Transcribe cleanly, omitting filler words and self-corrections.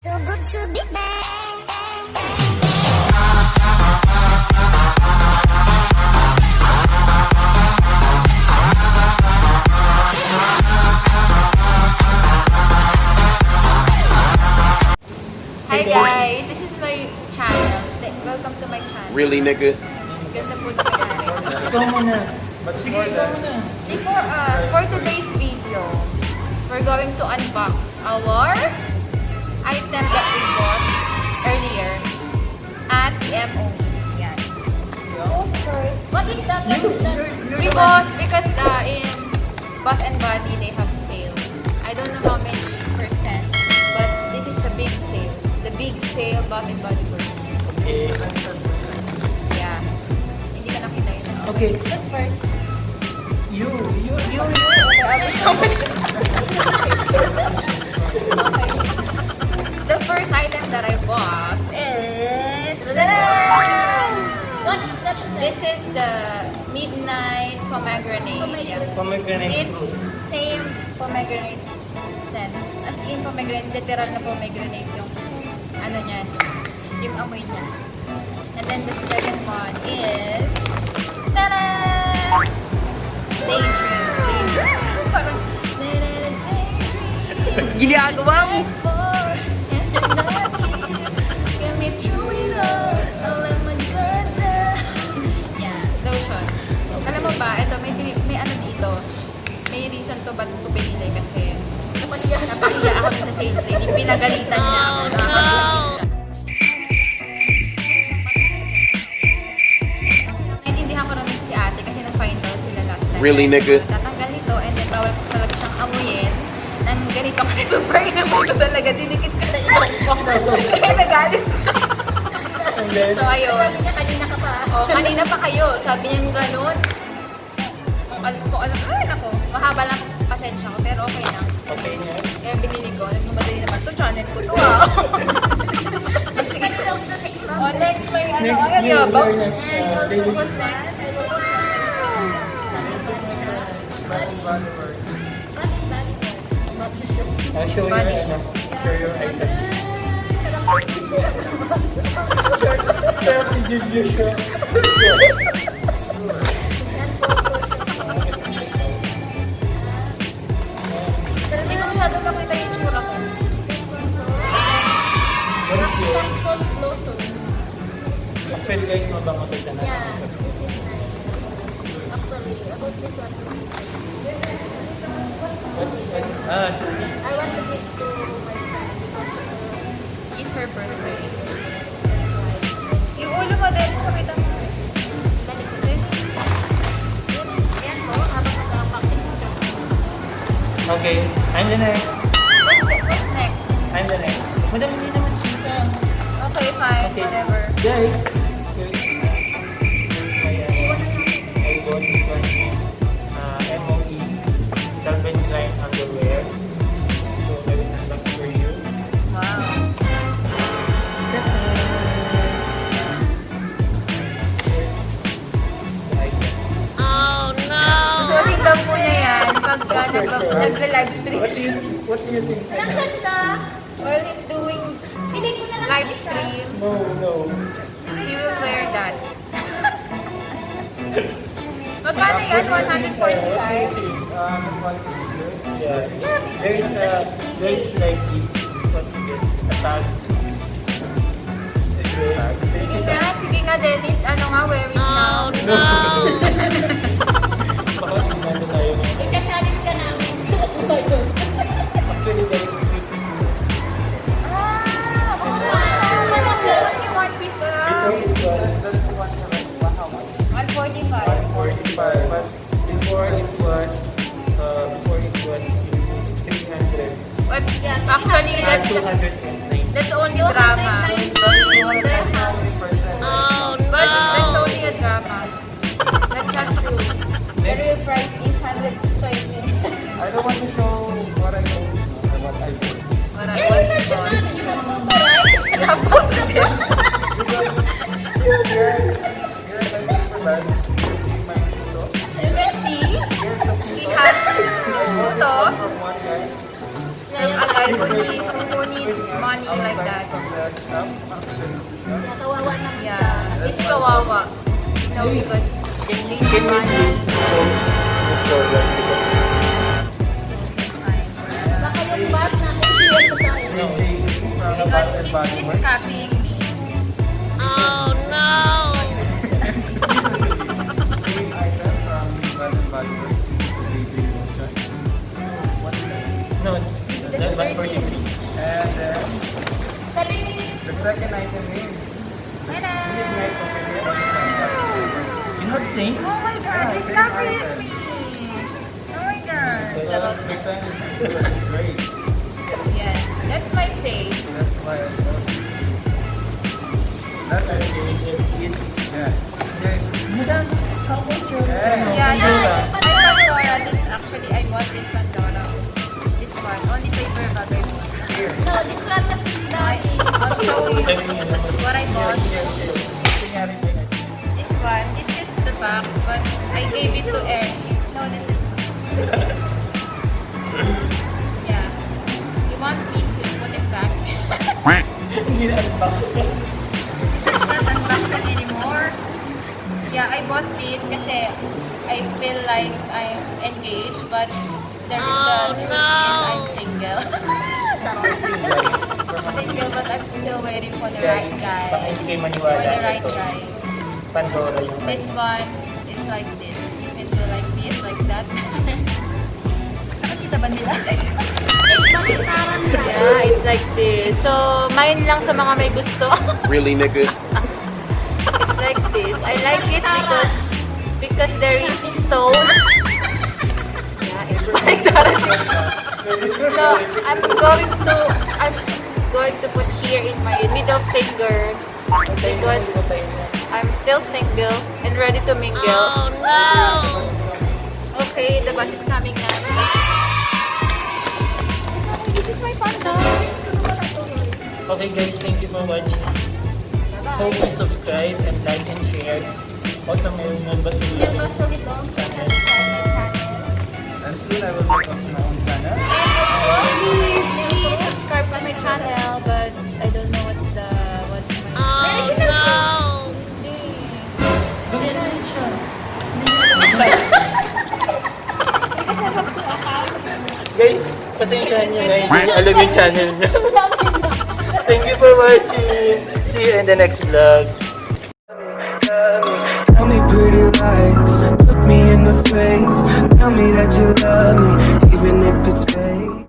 So good to be back. Hi guys, this is my channel. Welcome to my channel. Really, nigga? Ganda po na nangyari. Ikaw muna. Before, for today's video, we're going to unbox our item that we bought earlier at the MOE. Yan. What is that? What is that? We bought because in Bath and Body they have sale. I don't know how many percent, but this is a big sale. The big sale Bath and Body Works. Okay. Yeah. Hindi ka nakita yun. Okay. But first, You. you. Okay, the first item that I bought is What's that? this is the Midnight Pomegranate. Yeah. Pomegranate It's fruit. same pomegranate scent. As in pomegranate, literal na pomegranate yung ano niya, yung amoy niya. And then the second one is tada! Daydream. Parang ginagawa mo. Get me through it all. I'll let my guard down. Yeah, lotion. Alam mo ba, ito may ano dito. May reason to ba't ito binili kasi napahiya ako sa sales lady. Pinagalitan niya ako. Nakapag-isip siya. Naintindihan ko rin si ate kasi na-find daw sila last time. Really, nigga? Tatanggal ito and then bawal kasi talaga siyang amuyin ng ganito kasi super inamoy ko talaga. Dinikit ko sa ilong ko. Kaya nagalit siya. So ayun. Kanina ka pa. Oh, kanina pa kayo. Sabi niya ganun. Kung alam, ay nako, mahaba lang pasensya ko pero okay lang. Okay niya. Kaya binili ko, nagmamadali naman to, channel ko to ah. Sige. Oh, next may ano, Next ay year, ba? your next baby. What's next? I'll show you Body ano. shop. Show your item. Sarap i-give you siya. Hindi ko masyado makita yung tsura ko. What's your... Cactus blossom. Actually guys, mabango to siya na. Yeah, this is nice. Actually, about this one. Tourist. I want to give to my friend because It's her birthday. That's why. Yung ulo mo, Dennis, pakita mo. Dennis. yan po, habang nag-unboxing ko. Okay, I'm the next. What's next? I'm the next. Madami din naman kita. Okay, fine. Okay. Whatever. Guys, here's my I bought this one is MOE Calvin Klein underwear. So I will unbox for you. Wow. Susuotin daw po niya yan pagka nagla-live stream. What do you think? Ang ganda! While he's doing Bigay ko na lang live isa. stream, No. he will wear that. Magkano yan? 145? The quality is good. Yeah. There is like this. What is this? A tag. Sige nga Dennis. Ano nga, wear it now. No. Baka tingnan na tayo. Ika-challenge ka namin. Suot mo yun. Actually, there is 3 pieces. Ah! Yung one piece Before it was That's the one how much? 145. 145, but before it was 300. But actually, that's only drama. But that's only a drama. That's not true. The real price is 120. I don't want to show what I know or what I do. What I want to show. You have photo, right? I have posted it. Here in my paper bag, you see my photo. You can see, Here's a he photo. has photo. From one guy. A guy who needs money like my dad. Yeah, kawawa naman siya. Yeah, it's kawawa. No, because Can they you want us please move forward because fine. Baka yung bus natin, siwan pa tayo. no, Because he's copying me. Oh, no! Same item from Bath and Body Works to Baby Lotion. no, that was for you. And then 7 minutes. the second item is Midnight Coconut from Bath and Body Works. You have same? Oh my god, he's same copying item. me. Oh my god. Because the design is really great. Yes, that's my face. That's why I bought this. That's it. Yeah. Madam, how about your... Yeah, yeah. I Pandora. This actually I bought this Pandora. This one. Only paper bag I bought. Here. No, this one was daddy. I'll show you what I bought. Kunyari ko na. This one. This is the box, but I gave it to Eric. No, this is. Yeah. You want me to put it back? Hindi na unbox. It's not unboxed anymore. Yeah, I bought this kasi I feel like I'm engaged, but there is the truth is I'm single. Single, but I'm still waiting for the right Baka guy. hindi kayo For maniwala the right ito. guy. Pandora yung... This one is like this. You can do like this, like that. Nakakita ba nila? Bakitaran tayo. Yeah, it's like this. So, mine lang sa mga may gusto. Really, nigga? It's like this. I like it because there is stone. Yeah, it's like that. So I'm going to put here in my middle finger because I'm still single and ready to mingle. Oh no! Okay, the bus is coming now. This is my panda. Okay guys, thank you for watching. Hope you subscribe and like and share. Also, mayroon na ba sila Yan, also ito. channel? And soon I will make also my own channel. Please subscribe to my channel, but I don't know what's my Guys, pasensyahan nyo na hindi nyo alam yung channel niya. Thank you for watching. See you in the next vlog. Tell me pretty lies, look me in the face. Tell me that you love me, even if it's fake.